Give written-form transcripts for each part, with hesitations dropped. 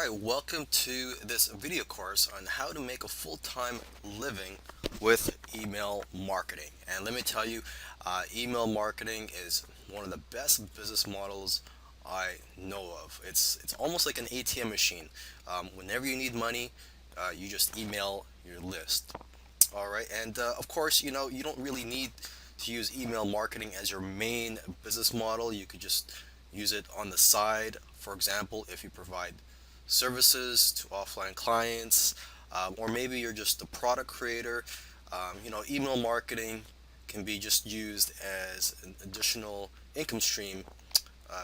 Hi, welcome to this video course on how to make a full-time living with email marketing. And let me tell you, email marketing is one of the best business models I know of. It's almost like an ATM machine. Whenever you need money, you just email your list. All right, and of course, you don't really need to use email marketing as your main business model. You could just use it on the side. For example, if you provide services to offline clients, or maybe you're just a product creator. Email marketing can be just used as an additional income stream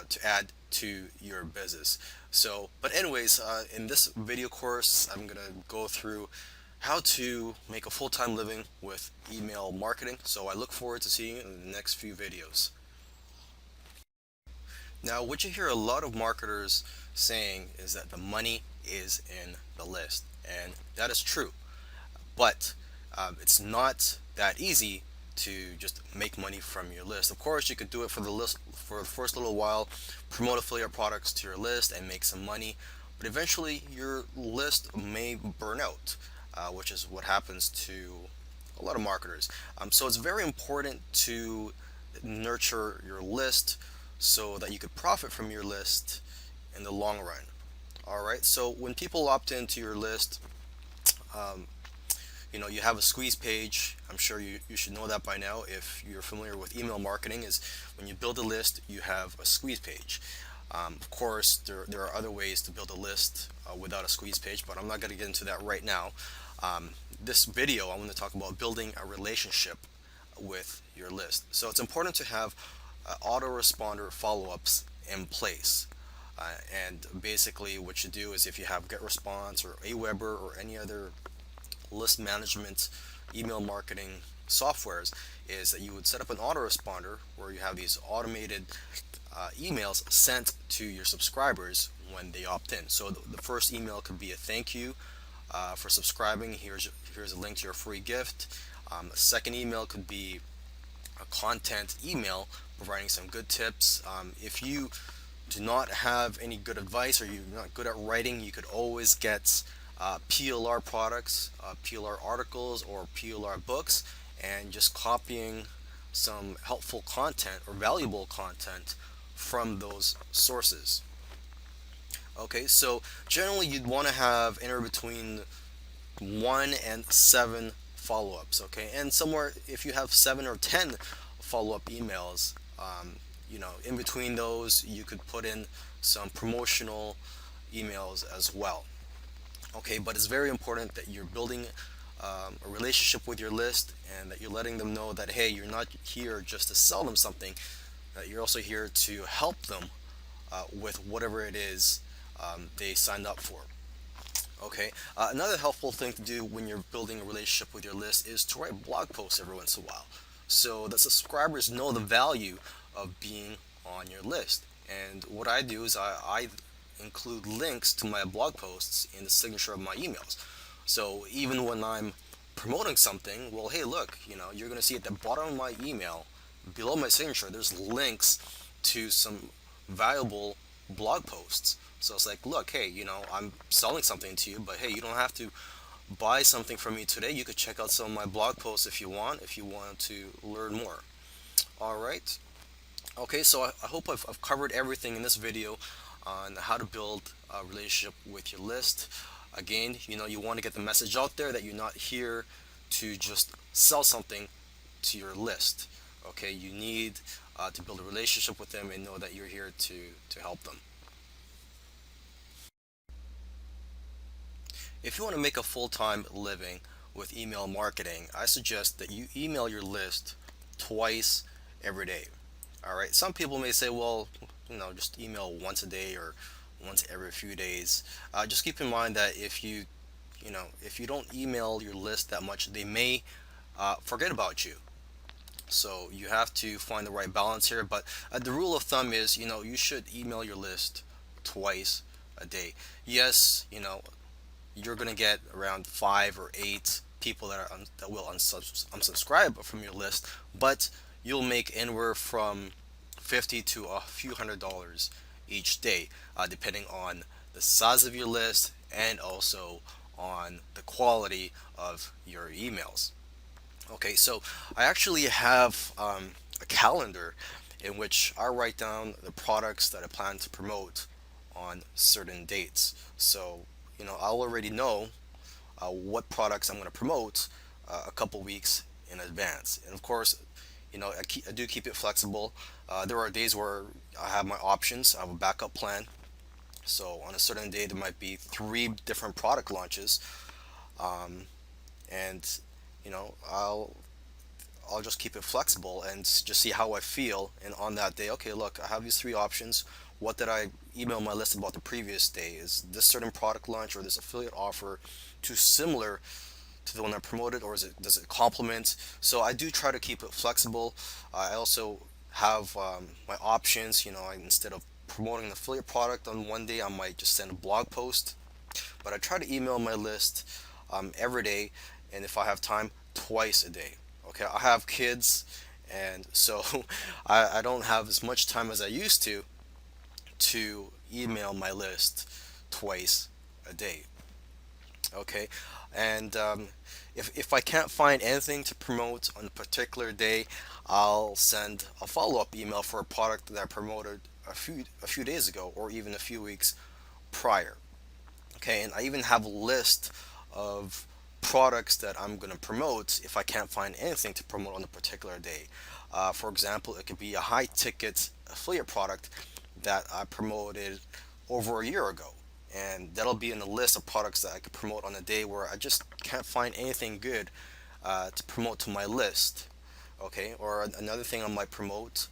to add to your business. But anyways, in this video course, I'm gonna go through how to make a full-time living with email marketing. So I look forward to seeing you in the next few videos. Now, what you hear a lot of marketers saying is that the money is in the list, and that is true. But it's not that easy to just make money from your list. Of course, you could do it for the list for the first little while, promote affiliate products to your list and make some money, but eventually your list may burn out, which is what happens to a lot of marketers. So it's very important to nurture your list so that you could profit from your list in the long run. All right, so when people opt into your list, um, you have a squeeze page. I'm sure you should know that by now if you're familiar with email marketing. Is when you build a list, you have a squeeze page. Of course, there are other ways to build a list without a squeeze page, but I'm not going to get into that right now. This video, I'm going to talk about building a relationship with your list. So it's important to have autoresponder follow-ups in place. And basically what you do is if you have GetResponse or Aweber or any other list management email marketing softwares, is that you would set up an autoresponder where you have these automated emails sent to your subscribers when they opt in. So the first email could be a thank you for subscribing. Here's a link to your free gift. A second email could be a content email providing some good tips. If you do not have any good advice or you're not good at writing, you could always get PLR products, PLR articles, or PLR books, and just copying some helpful content or valuable content from those sources. Okay, so generally you'd want to have anywhere between 1 and 7 follow-ups. Okay, and somewhere if you have 7 or 10 follow-up emails, in between those you could put in some promotional emails as well. Okay, but it's very important that you're building a relationship with your list and that you're letting them know that, hey, you're not here just to sell them something, that you're also here to help them with whatever it is they signed up for. Okay, another helpful thing to do when you're building a relationship with your list is to write blog posts every once in a while so that subscribers know the value of being on your list. And what I do is I include links to my blog posts in the signature of my emails. So even when I'm promoting something, well, hey, look, you're going to see at the bottom of my email, below my signature, there's links to some valuable blog posts. So it's like, look, hey, I'm selling something to you, but hey, you don't have to buy something from me today. You could check out some of my blog posts if you want to learn more. All right. Okay, so I hope I've covered everything in this video on how to build a relationship with your list. Again, you want to get the message out there that you're not here to just sell something to your list. Okay, you need to build a relationship with them and know that you're here to help them. If you want to make a full-time living with email marketing, I suggest that you email your list twice every day. All right, some people may say, well, just email once a day or once every few days. Just keep in mind that if you don't email your list that much, they may forget about you. So you have to find the right balance here. But the rule of thumb is, you should email your list twice a day. Yes, you're gonna get around 5 or 8 people that will unsubscribe from your list, but you'll make anywhere from $50 to a few $100s each day, depending on the size of your list, and also on the quality of your emails. Okay, so I actually have a calendar in which I write down the products that I plan to promote on certain dates. So, I'll already know what products I'm going to promote a couple weeks in advance. And of course, I do keep it flexible. There are days where I have my options, I have a backup plan. So on a certain day, there might be three different product launches, and you know, I'll just keep it flexible and just see how I feel. And on that day, okay, look, I have these three options. What did I email my list about the previous day? Is this certain product launch or this affiliate offer too similar to the one I promoted, or does it complement? So I do try to keep it flexible. I also have my options. Instead of promoting an affiliate product on one day, I might just send a blog post. But I try to email my list every day, and if I have time, twice a day. Okay, I have kids, and so I don't have as much time as I used to email my list twice a day. Okay, and if I can't find anything to promote on a particular day, I'll send a follow-up email for a product that I promoted a few days ago, or even a few weeks prior. Okay, and I even have a list of products that I'm going to promote if I can't find anything to promote on a particular day. For example, it could be a high ticket affiliate product that I promoted over a year ago. And that'll be in the list of products that I could promote on a day where I just can't find anything good to promote to my list. Okay, or another thing I might promote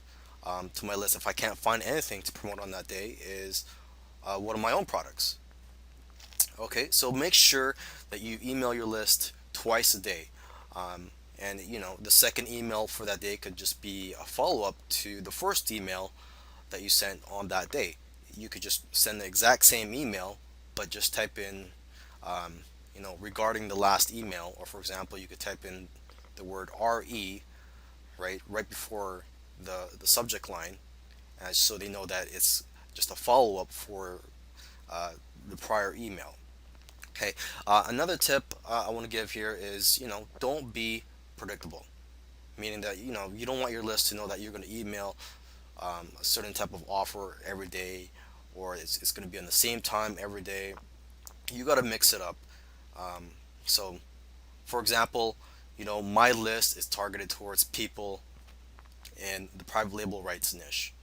to my list if I can't find anything to promote on that day is one of my own products. Okay, so make sure that you email your list twice a day. And the second email for that day could just be a follow up to the first email that you sent on that day. You could just send the exact same email, but just type in, regarding the last email, or for example, you could type in the word RE right before the subject line, so they know that it's just a follow up for uh, the prior email. Okay. Another tip I want to give here is, don't be predictable. Meaning that, you don't want your list to know that you're going to email a certain type of offer every day, or it's going to be on the same time every day. You got to mix it up. So, for example, my list is targeted towards people in the private label rights niche.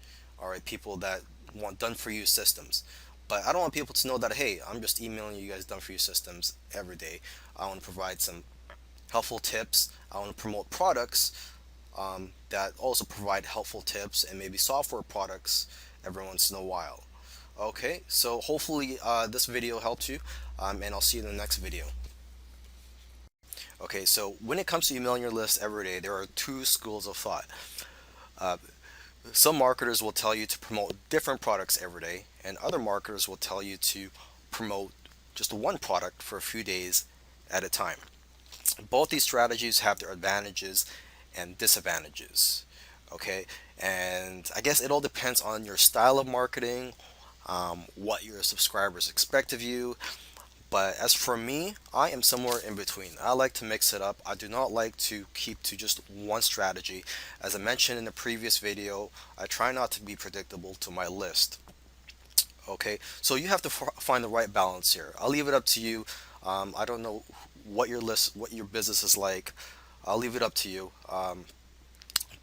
All right, people that want done for you systems. But I don't want people to know that, hey, I'm just emailing you guys done for you systems every day. I want to provide some helpful tips. I want to promote products that also provide helpful tips, and maybe software products every once in a while. Okay, so hopefully this video helped you, and I'll see you in the next video. Okay, so when it comes to emailing your list every day, there are two schools of thought. Uh, some marketers will tell you to promote different products every day, and other marketers will tell you to promote just one product for a few days at a time. Both these strategies have their advantages and disadvantages. Okay, and I guess it all depends on your style of marketing, what your subscribers expect of you. But as for me, I am somewhere in between. I like to mix it up. I do not like to keep to just one strategy. As I mentioned in the previous video, I try not to be predictable to my list. Okay, so you have to find the right balance here. I'll leave it up to you. I don't know what your business is like. I'll leave it up to you.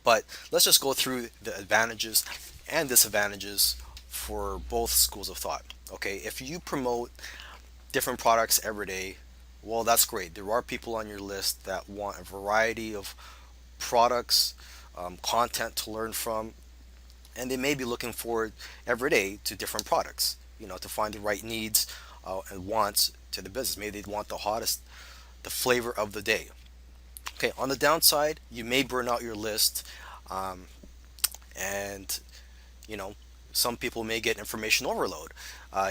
But let's just go through the advantages and disadvantages for both schools of thought. Okay, if you promote different products every day, well, that's great. There are people on your list that want a variety of products, content to learn from, and they may be looking forward every day to different products, to find the right needs and wants to the business. Maybe they want the flavor of the day. Okay, on the downside, you may burn out your list, um, and you know, some people may get information overload.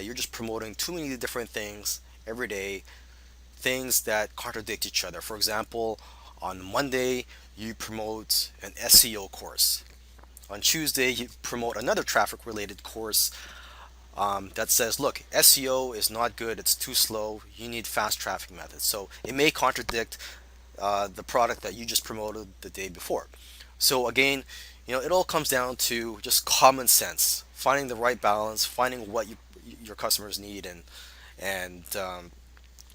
You're just promoting too many different things every day, things that contradict each other. For example, on Monday, you promote an SEO course. On Tuesday, you promote another traffic related course. that says, look, SEO is not good, it's too slow, you need fast traffic methods. So it may contradict the product that you just promoted the day before. So again, it all comes down to just common sense, finding the right balance, finding what your customers need, and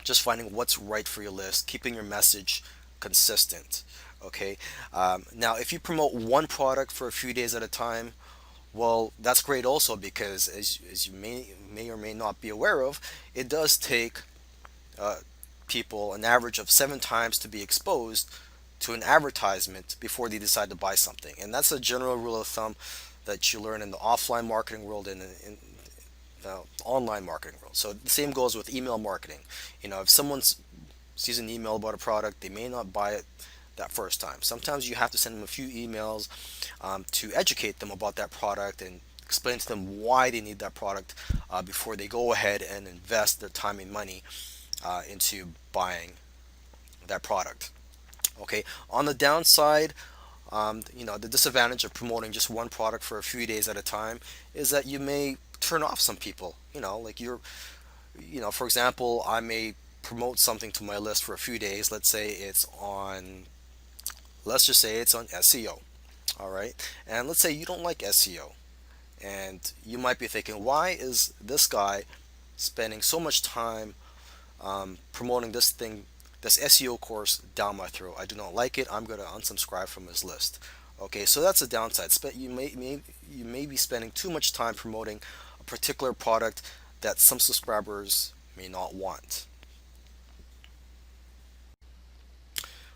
just finding what's right for your list, keeping your message consistent. Okay. Now, if you promote one product for a few days at a time, well, that's great also, because as you may or may not be aware of, it does take uh, people an average of 7 times to be exposed to an advertisement before they decide to buy something. And that's a general rule of thumb that you learn in the offline marketing world and in the online marketing world. So the same goes with email marketing. If someone sees an email about a product, they may not buy it that first time. Sometimes you have to send them a few emails to educate them about that product and explain to them why they need that product before they go ahead and invest their time and money into buying that product. Okay. On the downside, the disadvantage of promoting just one product for a few days at a time is that you may turn off some people. Like for example, I may promote something to my list for a few days. Let's just say it's on SEO. All right. And let's say you don't like SEO. And you might be thinking, why is this guy spending so much time promoting this SEO course down my throat? I do not like it. I'm going to unsubscribe from his list. Okay, so that's a downside. You may be spending too much time promoting a particular product that some subscribers may not want.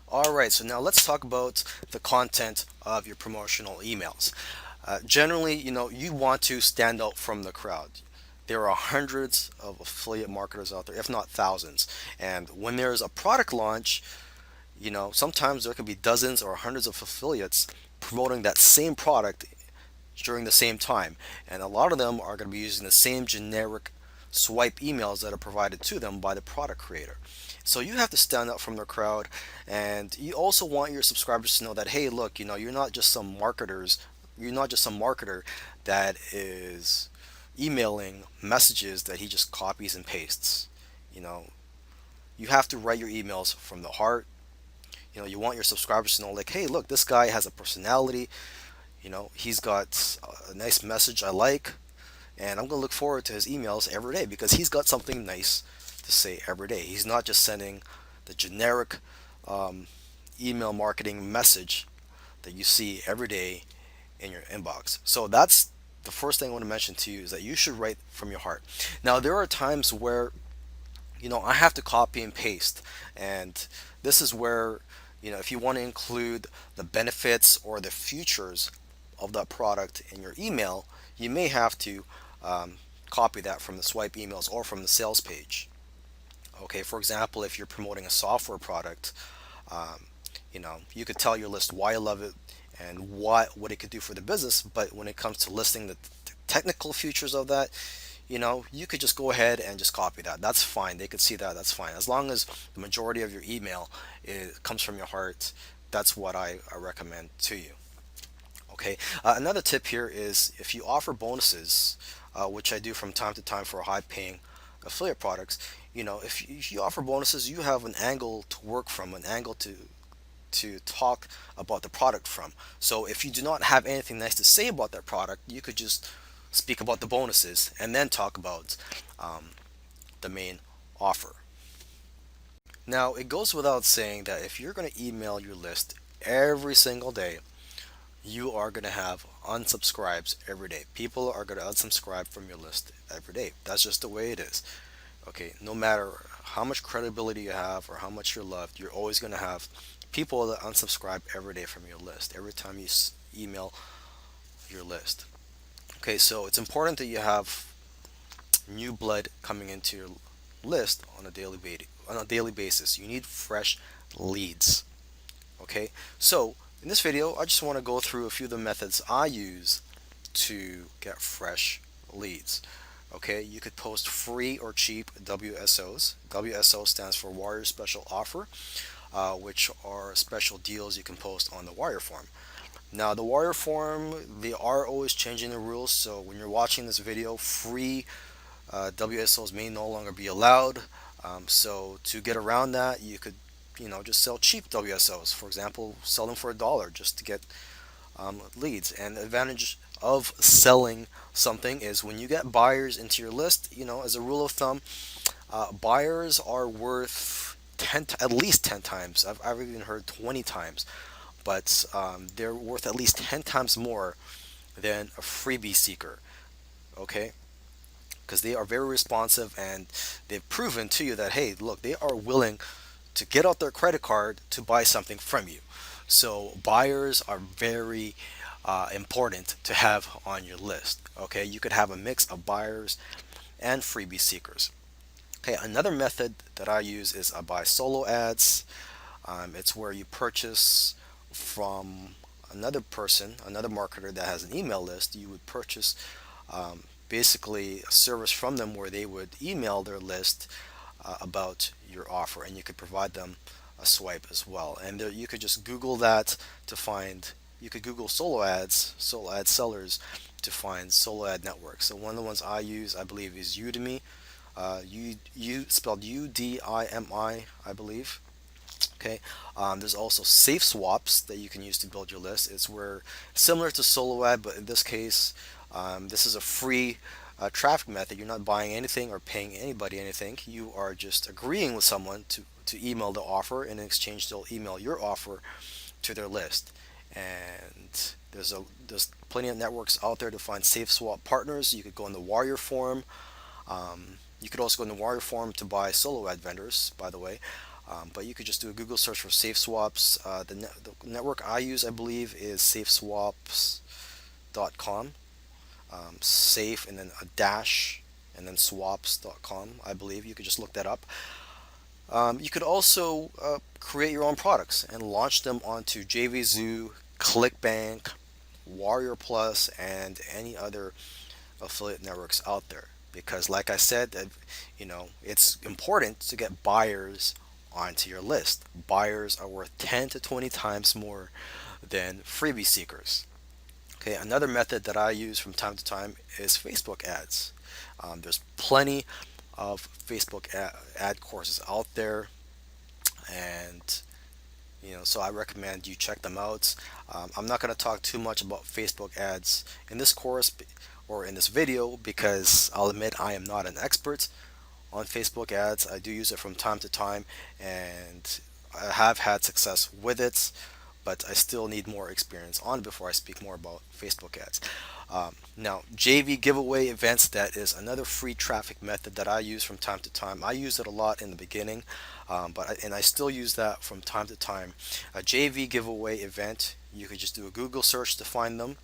All right, so now let's talk about the content of your promotional emails. Generally, you want to stand out from the crowd. There are hundreds of affiliate marketers out there, if not thousands. And when there's a product launch, sometimes there can be dozens or hundreds of affiliates promoting that same product during the same time. And a lot of them are going to be using the same generic swipe emails that are provided to them by the product creator. So you have to stand out from the crowd, and you also want your subscribers to know that, hey, look, you're not just some marketer that is emailing messages that he just copies and pastes. You know, you have to write your emails from the heart. You want your subscribers to know, like, hey, look, this guy has a personality. He's got a nice message I like, and I'm going to look forward to his emails every day because he's got something nice to say every day. He's not just sending the generic email marketing message that you see every day in your inbox. So that's the first thing I want to mention to you, is that you should write from your heart. Now, there are times where I have to copy and paste, and this is where if you want to include the benefits or the features of that product in your email, you may have to copy that from the swipe emails or from the sales page. Okay, for example, if you're promoting a software product, you could tell your list why you love it and what it could do for the business. But when it comes to listing the technical features of that, you could just go ahead and just copy that. That's fine. They could see that. That's fine. As long as the majority of your email comes from your heart, that's what I recommend to you. Okay. Another tip here is, if you offer bonuses, which I do from time to time for high-paying affiliate products, if you offer bonuses, you have an angle to work from, an angle to talk about the product from. So if you do not have anything nice to say about that product, you could just speak about the bonuses and then talk about the main offer. Now, it goes without saying that if you're going to email your list every single day, you are going to have unsubscribes every day. People are going to unsubscribe from your list every day. That's just the way it is. Okay, no matter how much credibility you have or how much you're loved, you're always going to have people that unsubscribe every day from your list, every time you email your list. Okay, so it's important that you have new blood coming into your list on a daily basis. You need fresh leads. Okay, so in this video, I just want to go through a few of the methods I use to get fresh leads. Okay, you could post free or cheap WSOs. WSO stands for Warrior Special Offer, which are special deals you can post on the wire form. Now, the Warrior Forum, they are always changing the rules. So when you're watching this video, free WSOs may no longer be allowed. So to get around that, you could, just sell cheap WSOs. For example, sell them for $1 just to get leads. And the advantage of selling something is when you get buyers into your list, as a rule of thumb, buyers are worth at least 10 times. I've even heard 20 times, but they're worth at least 10 times more than a freebie seeker. Okay, because they are very responsive and they've proven to you that, hey, look, they are willing to get out their credit card to buy something from you. So buyers are very important to have on your list. Okay, you could have a mix of buyers and freebie seekers. Okay, another method that I use is I buy solo ads. It's where you purchase from another person, another marketer that has an email list. You would purchase basically a service from them where they would email their list about your offer, and you could provide them a swipe as well. And there, you could just Google that to find. You could Google solo ad sellers to find solo ad networks. So one of the ones I use, I believe, is Udemy. Spelled Udimi, I believe. Okay. There's also Safe Swaps that you can use to build your list. It's where similar to solo ad, but in this case, this is a free traffic method. You're not buying anything or paying anybody anything. You are just agreeing with someone to email the offer, and in exchange, they'll email your offer to their list. And there's plenty of networks out there to find Safe Swap partners. You could go in the Warrior Forum. You could also go in the Warrior Forum to buy solo ad vendors, by the way. But you could just do a Google search for Safe Swaps. The network I use, I believe, is safeswaps.com. Safe and then a dash and then swaps.com, I believe. You could just look that up. You could also create your own products and launch them onto JVZoo, ClickBank, Warrior Plus, and any other affiliate networks out there. Because, like I said, it's important to get buyers onto your list. Buyers are worth 10 to 20 times more than freebie seekers. Okay, another method that I use from time to time is Facebook ads. There's plenty of Facebook ad courses out there, and so I recommend you check them out. I'm not going to talk too much about Facebook ads in this course or in this video because I'll admit I am not an expert on Facebook ads. I do use it from time to time, and I have had success with it, but I still need more experience on it before I speak more about Facebook ads. Now, JV giveaway events, that is another free traffic method that I use from time to time. I used it a lot in the beginning, and I still use that from time to time. A JV giveaway event, you could just do a Google search to find them.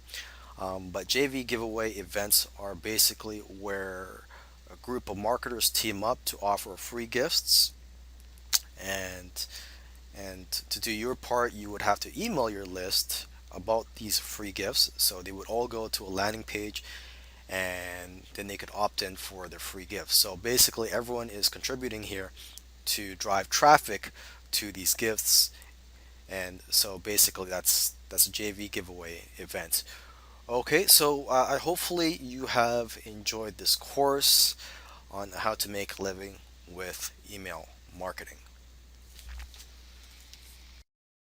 But JV giveaway events are basically where a group of marketers team up to offer free gifts, and to do your part, you would have to email your list about these free gifts. So they would all go to a landing page, and then they could opt in for their free gifts. So basically, everyone is contributing here to drive traffic to these gifts. And so basically, that's a JV giveaway event. Okay, so I hopefully you have enjoyed this course on how to make a living with email marketing.